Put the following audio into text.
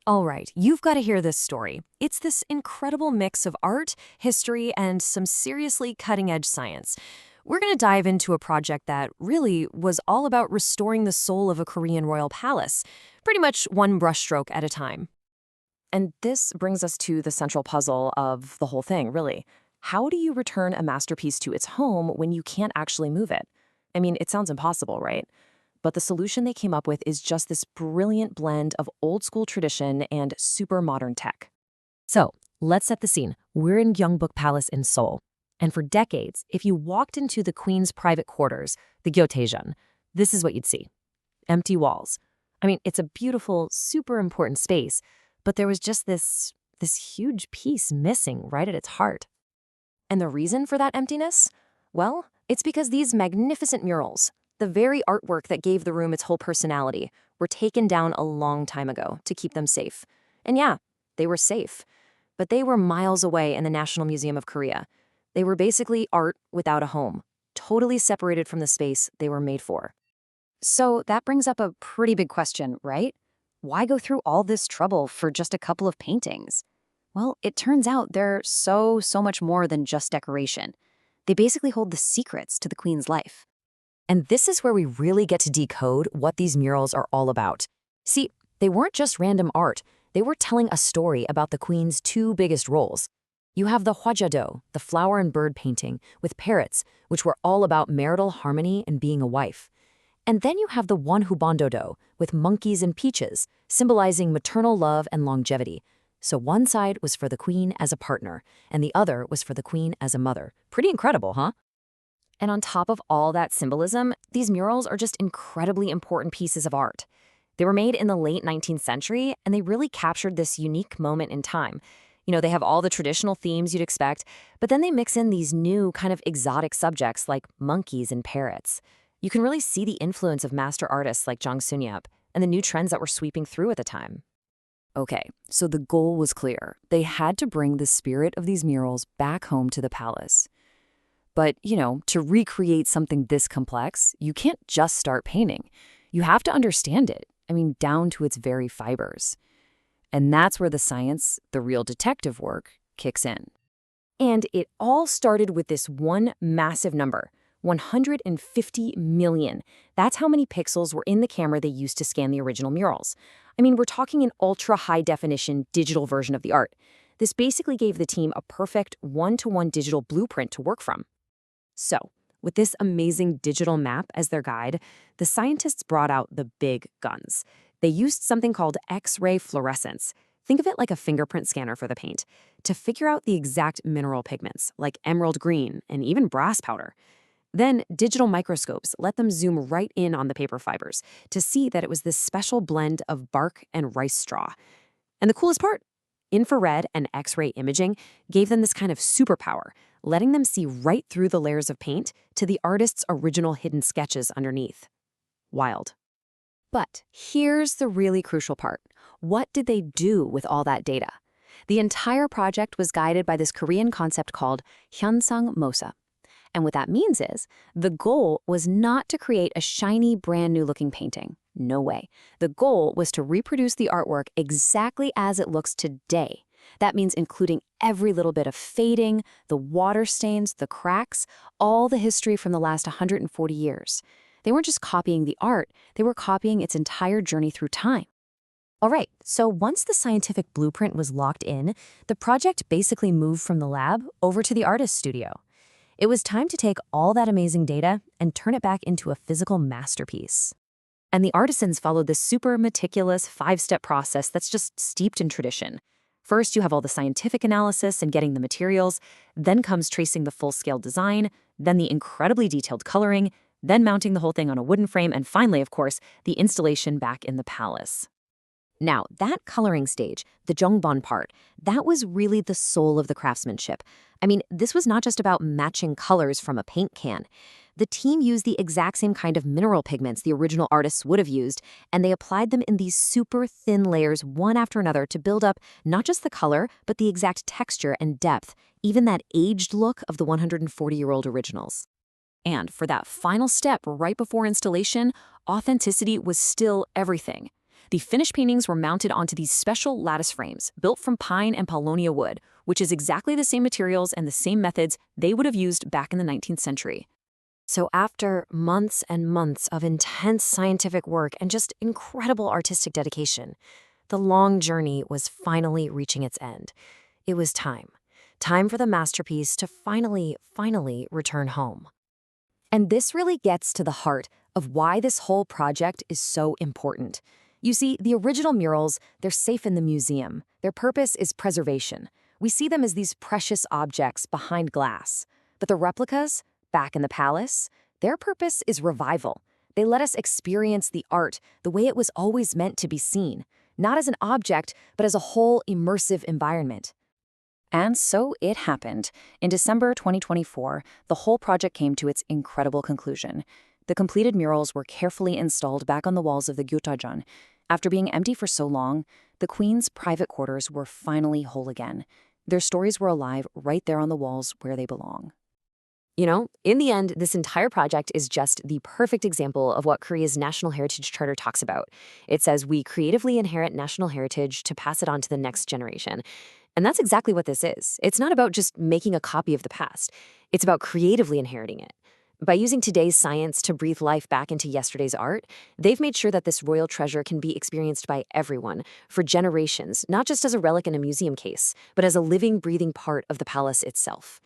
All right, you've got to hear this story. It's this incredible mix of art, history, and some seriously cutting-edge science. We're going to dive into a project that really was all about restoring the soul of a Korean royal palace, pretty much one brushstroke at a time. And this brings us to the central puzzle of the whole thing, really. How do you return a masterpiece to its home when you can't actually move it? I mean, it sounds impossible, right? But the solution they came up with is just this brilliant blend of old school tradition and super modern tech. So let's set the scene. We're in Gyeongbokgung Palace in Seoul. And for decades, if you walked into the queen's private quarters, the Gyotaejeon, this is what you'd see. Empty walls. I mean, it's a beautiful, super important space, but there was just this huge piece missing right at its heart. And the reason for that emptiness? Well, it's because these magnificent murals, the very artwork that gave the room its whole personality, were taken down a long time ago to keep them safe. And yeah, they were safe. But they were miles away in the National Museum of Korea. They were basically art without a home, totally separated from the space they were made for. So that brings up a pretty big question, right? Why go through all this trouble for just a couple of paintings? Well, it turns out they're so much more than just decoration. They basically hold the secrets to the queen's life. And this is where we really get to decode what these murals are all about. See, they weren't just random art. They were telling a story about the queen's two biggest roles. You have the Hwajodo, the flower and bird painting, with parrots, which were all about marital harmony and being a wife. And then you have the Wonhubandodo, with monkeys and peaches, symbolizing maternal love and longevity. So one side was for the queen as a partner, and the other was for the queen as a mother. Pretty incredible, huh? And on top of all that symbolism, these murals are just incredibly important pieces of art. They were made in the late 19th century, and they really captured this unique moment in time. You know, they have all the traditional themes you'd expect, but then they mix in these new kind of exotic subjects like monkeys and parrots. You can really see the influence of master artists like Jang Sunyap and the new trends that were sweeping through at the time. Okay, so the goal was clear. They had to bring the spirit of these murals back home to the palace. But, to recreate something this complex, you can't just start painting. You have to understand it, down to its very fibers. And that's where the science, the real detective work, kicks in. And it all started with this one massive number, 150 million. That's how many pixels were in the camera they used to scan the original murals. We're talking an ultra-high-definition digital version of the art. This basically gave the team a perfect one-to-one digital blueprint to work from. So, with this amazing digital map as their guide, the scientists brought out the big guns. They used something called X-ray fluorescence. Think of it like a fingerprint scanner for the paint, to figure out the exact mineral pigments, like emerald green and even brass powder. Then, digital microscopes let them zoom right in on the paper fibers to see that it was this special blend of bark and rice straw. And the coolest part? Infrared and X-ray imaging gave them this kind of superpower, letting them see right through the layers of paint to the artist's original hidden sketches underneath. Wild. But here's the really crucial part. What did they do with all that data? The entire project was guided by this Korean concept called Hyeonsang Mosa. And what that means is, the goal was not to create a shiny, brand new looking painting. No way. The goal was to reproduce the artwork exactly as it looks today. That means including every little bit of fading, the water stains, the cracks, all the history from the last 140 years. They weren't just copying the art, they were copying its entire journey through time. All right, so once the scientific blueprint was locked in, the project basically moved from the lab over to the artist's studio. It was time to take all that amazing data and turn it back into a physical masterpiece. And the artisans followed this super meticulous 5-step process that's just steeped in tradition. First, you have all the scientific analysis and getting the materials, then comes tracing the full-scale design, then the incredibly detailed coloring, then mounting the whole thing on a wooden frame, and finally, of course, the installation back in the palace. Now, that coloring stage, the Jongbon part, that was really the soul of the craftsmanship. This was not just about matching colors from a paint can. The team used the exact same kind of mineral pigments the original artists would have used, and they applied them in these super thin layers one after another to build up not just the color, but the exact texture and depth, even that aged look of the 140-year-old originals. And for that final step right before installation, authenticity was still everything. The finished paintings were mounted onto these special lattice frames built from pine and paulownia wood, which is exactly the same materials and the same methods they would have used back in the 19th century. So after months and months of intense scientific work and just incredible artistic dedication, the long journey was finally reaching its end. It was time. Time for the masterpiece to finally return home. And this really gets to the heart of why this whole project is so important. You see, the original murals, they're safe in the museum. Their purpose is preservation. We see them as these precious objects behind glass. But the replicas, back in the palace, their purpose is revival. They let us experience the art the way it was always meant to be seen, not as an object, but as a whole immersive environment. And so it happened. In December 2024, the whole project came to its incredible conclusion. The completed murals were carefully installed back on the walls of the Gyotaejeon. After being empty for so long, the queen's private quarters were finally whole again. Their stories were alive right there on the walls where they belong. You know, in the end, this entire project is just the perfect example of what Korea's National Heritage Charter talks about. It says we creatively inherit national heritage to pass it on to the next generation. And that's exactly what this is. It's not about just making a copy of the past. It's about creatively inheriting it. By using today's science to breathe life back into yesterday's art, they've made sure that this royal treasure can be experienced by everyone for generations, not just as a relic in a museum case, but as a living, breathing part of the palace itself.